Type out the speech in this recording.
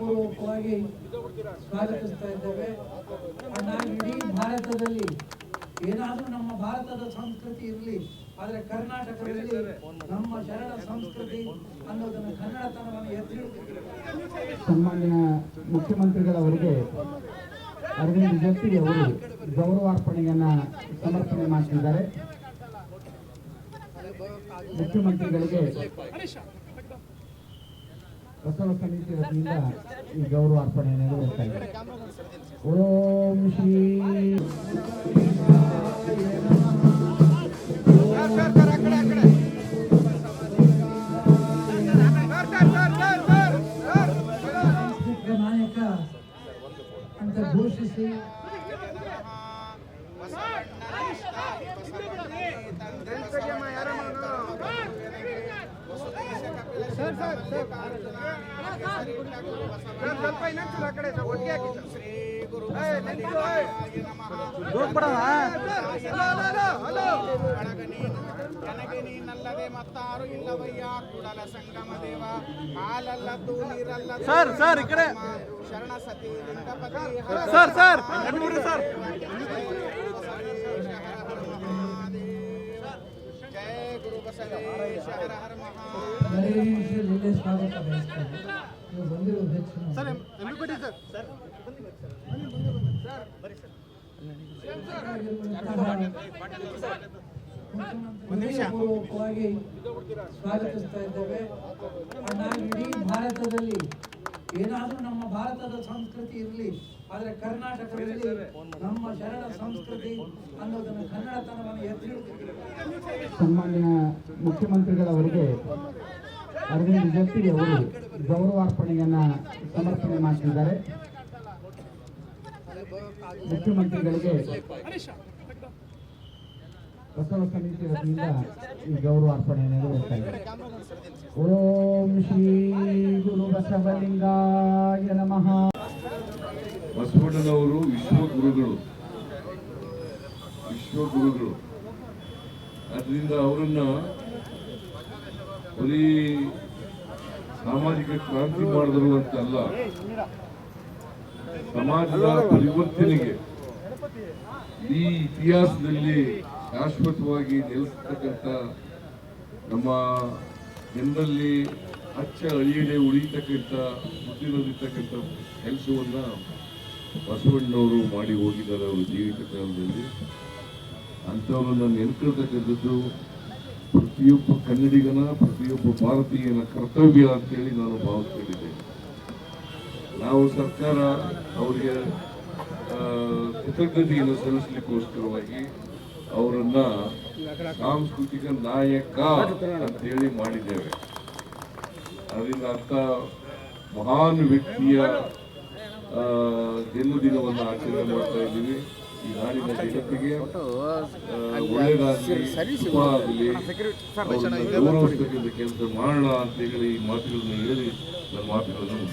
ಪೂರ್ವಕವಾಗಿ ಸ್ವಾಗತಿಸ್ತಾ ಇದ್ದೇವೆ. ನಾವು ಇಡೀ ಭಾರತದಲ್ಲಿ ಏನಾದರೂ ನಮ್ಮ ಭಾರತದ ಸಂಸ್ಕೃತಿ ಇರಲಿ, ಆದರೆ ಕರ್ನಾಟಕದಲ್ಲಿ ನಮ್ಮ ಶರಣ ಸಂಸ್ಕೃತಿ ಅನ್ನೋದನ್ನು ಕನ್ನಡತನವನ್ನು ಎತ್ತಿ ಸನ್ಮಾನ್ಯ ಮುಖ್ಯಮಂತ್ರಿಗಳವರಿಗೆ ಅರವಿಂದ್ ಜತ್ತಿ ಅವರು ಗೌರವಾರ್ಪಣೆಯನ್ನ ಸಮರ್ಪಣೆ ಮಾಡ್ತಿದ್ದಾರೆ. ಮುಖ್ಯಮಂತ್ರಿಗಳಿಗೆ ಬಸವ ಸಮಿತಿ ವತಿಯಿಂದ ಈ ಗೌರವಾರ್ಪಣೆ ನೆರವೇರ್ತಾ ಇದೆ. ಓಂ ಶ್ರೀ ನಾಯಕ ಅಂತ ಘೋಷಿಸಿ ನಲ್ಲದೆ ಮತ್ತಾರು ಇಲ್ಲವಯ್ಯ ಕುಡಲ ಸಂಗಮ ದೇವ ಹಾಲಲ್ಲದ್ದು ನೀರಲ್ಲದ್ದು ಸರ್ ಈ ಕಡೆ ಶರಣ ಸತಿ ಲಿಂಗಪತಿ ಸರ್ ಸರ್ ಜಯ ಗುರು ಬಸವೇಶ ಹರ ಹರ ಮಹಾದೇವ. ಸ್ವಾಗತ ಬಯಸ್ತೇನೆ. ನೀವು ಬಂದಿರೋ ಪೂರ್ವಕವಾಗಿ ಸ್ವಾಗತಿಸ್ತಾ ಇದ್ದೇವೆ. ನಾವು ಇಡೀ ಭಾರತದಲ್ಲಿ ಏನಾದರೂ ನಮ್ಮ ಭಾರತದ ಸಂಸ್ಕೃತಿ ಇರಲಿ, ಆದರೆ ಕರ್ನಾಟಕದಲ್ಲಿ ನಮ್ಮ ಶರಣ ಸಂಸ್ಕೃತಿ ಅನ್ನೋದನ್ನು ಕನ್ನಡತನವನ್ನು ಎತ್ತಿ ಸನ್ಮಾನ್ಯ ಮುಖ್ಯಮಂತ್ರಿಗಳವರಿಗೆ ಅರವಿಂದ್ ಜತ್ತಿ ಅವರು ಗೌರವಾರ್ಪಣೆಯನ್ನ ಸಮರ್ಪಣೆ ಮಾಡ್ತಿದ್ದಾರೆ. ಮುಖ್ಯಮಂತ್ರಿಗಳಿಗೆ ಬಸವ ಸಮಿತಿ ವತಿಯಿಂದ ಈ ಗೌರವಾರ್ಪಣೆ ನೆರವೇರ್ತಾ ಇದೆ. ಓಂ ಶ್ರೀ ಗುರು ಬಸವಲಿಂಗಾಯ ನಮಃ. ಬಸವಣ್ಣನವರು ವಿಶ್ವಗುರುಗಳು. ಅದರಿಂದ ಅವರನ್ನ ಬರೀ ಸಾಮಾಜಿಕ ಕ್ರಾಂತಿ ಮಾಡಿದ್ರು ಅಂತಲ್ಲ, ಸಮಾಜದ ಪರಿವರ್ತನೆಗೆ ಈ ಇತಿಹಾಸದಲ್ಲಿ ಶಾಶ್ವತವಾಗಿ ನೆಲೆಸತಕ್ಕಂಥ, ನಮ್ಮ ಜನರಲ್ಲಿ ಅಚ್ಚ ಅಳಿಯದೆ ಉಳಿತಕ್ಕಂಥ ಬುದ್ಧಿನಲ್ಲಿರ್ತಕ್ಕಂಥ ಕೆಲಸವನ್ನ ಬಸವಣ್ಣನವರು ಮಾಡಿ ಹೋಗಿದ್ದಾರೆ ಅವರ ಜೀವಿತ ಕಾಲದಲ್ಲಿ. ಅಂಥವ್ರನ್ನ ನೆನ್ಕೊಳ್ತಕ್ಕಂಥದ್ದು ಪ್ರತಿಯೊಬ್ಬ ಕನ್ನಡಿಗನ, ಪ್ರತಿಯೊಬ್ಬ ಭಾರತೀಯನ ಕರ್ತವ್ಯ ಅಂತೇಳಿ ನಾನು ಭಾವಿಸ್ಕೊಂಡಿದ್ದೇನೆ. ನಾವು ಸರ್ಕಾರ ಅವರಿಗೆ ಕೃತಜ್ಞತೆಯನ್ನು ಸಲ್ಲಿಸಲಿಕ್ಕೋಸ್ಕರವಾಗಿ ಅವರನ್ನ ಸಾಂಸ್ಕೃತಿಕ ನಾಯಕ ಅಂತೇಳಿ ಮಾಡಿದ್ದೇವೆ. ಅದರಿಂದ ಅಂಥ ಮಹಾನ್ ವ್ಯಕ್ತಿಯ ಜನ್ಮದಿನವನ್ನು ಆಚರಣೆ ಮಾಡ್ತಾ ಇದ್ದೀವಿ. ಈ ನಾಡಿನ ಜನತೆಗೆ ಒಳ್ಳೆಯದಾಗಲಿ, ಶುಭ ಆಗಲಿ, ಅವರನ್ನು ಗೌರವಿಸ್ತಕ್ಕಂಥ ಕೆಲಸ ಮಾಡೋಣ ಅಂತ ಹೇಳಿ ಈ ಮಾತುಗಳನ್ನು ಹೇಳಿ ನನ್ನ ಮಾತುಗಳನ್ನು